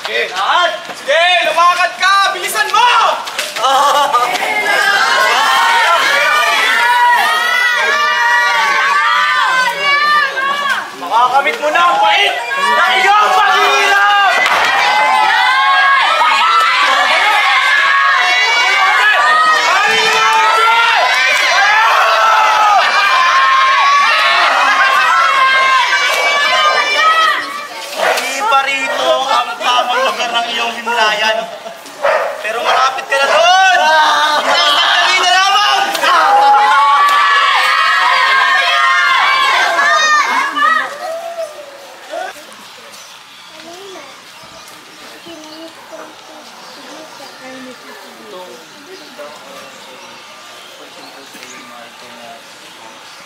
Sige! Lahat! Sige! Lumakad ka! Bilisan mo! Makakamit mo na ang pait na iyong paghihirap! Ng iyong himlayan. Pero malapit ka na doon! Dali na lamang!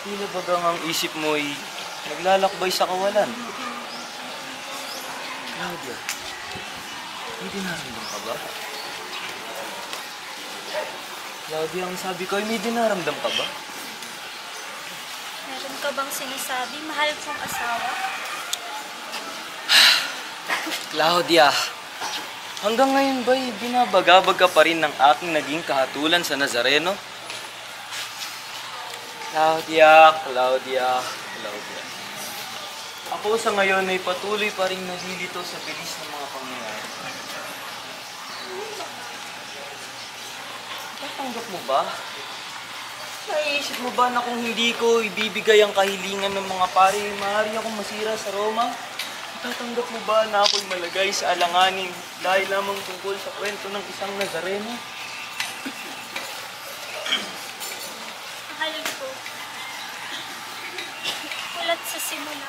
Tila bagang ang isip mo'y naglalakbay sa kawalan. Claudia, may dinaramdam ka ba? Claudia, ang sabi ko ay may dinaramdam ka ba? Meron ka bang sinasabi, mahal kong asawa? Claudia, hanggang ngayon ba'y binabagabag ka pa rin ng aking naging kahatulan sa Nazareno? Claudia, Claudia, Claudia. Ako sa ngayon ay patuloy pa rin nalilito sa bilis ng mga pangyayari. Tatanggap mo ba? Naiisip mo ba na kung hindi ko ibibigay ang kahilingan ng mga pari, maaari akong masira sa Roma? Tatanggap mo ba na ako'y malagay sa alanganin dahil lamang tungkol sa kwento ng isang Nazareno? Mahal ko. Ulat sa simula.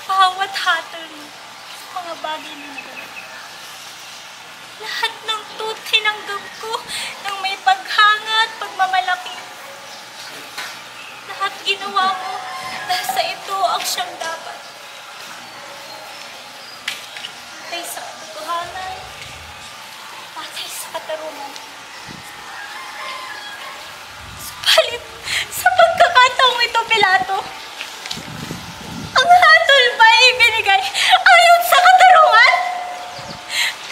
Bawat hatol mo sa mga bagay na naganap. Lahat ng tinanggap ko ng may paghanga at pagmamalaki. Lahat ginawa mo dahil sa ito ang siyang dapat. Patay sa katotohanan, patay sa katarungan. Subalit, sa pagkakataong ito, Pilato, ang hatol ba ay ibinigay ayon sa katarungan?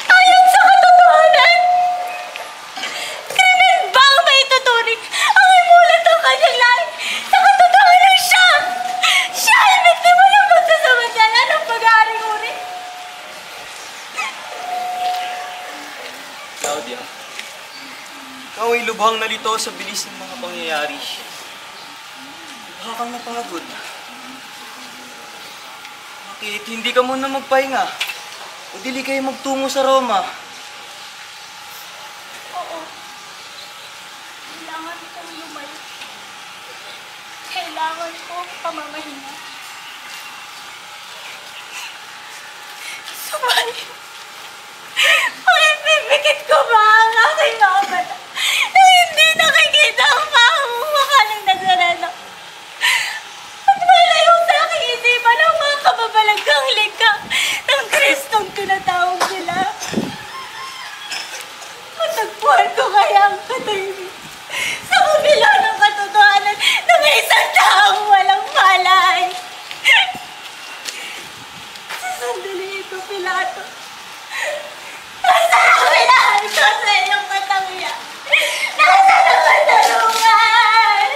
Ayon sa katotohanan? Krimen ba ang maituturing ang imulat ang kanyang lahi sa katotohanan siya? Siya ay biktima ng pagsasamantala ng pag-aaring uri. Claudia, ikaw ay lubhang nalito sa bilis ng mga pangyayari. Lubha kang napagod. Bakit hindi ka muna magpahinga? O dili kayo magtungo sa Roma? Oo. Kailangan kong lumayo. Kailangan ko pamamahinga. Subalit, maipipikit ko ba ang aking mga mata na hindi nakikita ang pamumukha ng Nazareno? At malayo sa aking isipan ang mga kababalaggang likha ng Kristong tinatawag nila. Matagpuan ko kaya ang katahimik sa kabila ng katotohanan ng isang taong walang malay. Sa sandali ito, Pilato, nasaan ang minahal ko sa iyong katangian? Nasaan ang katarungan?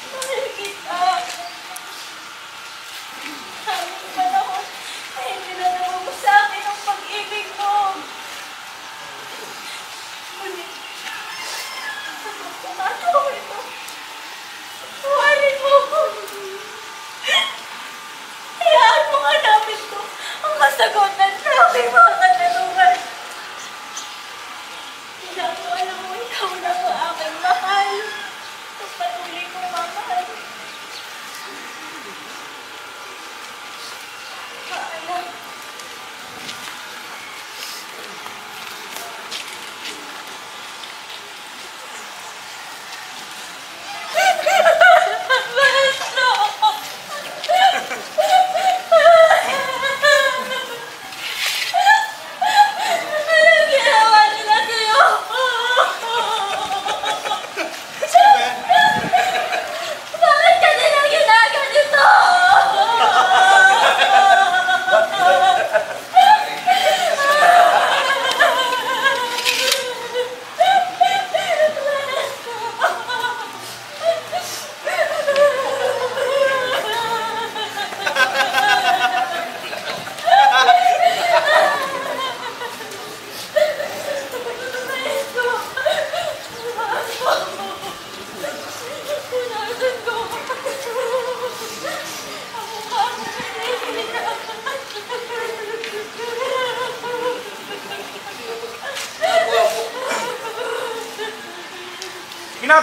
Mahal kita. Ang panahon ay pinadama mo sa akin ang pag-ibig mo. Ngunit, sa pagkakataon ito,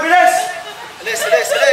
bilis! Alis, alis, alis!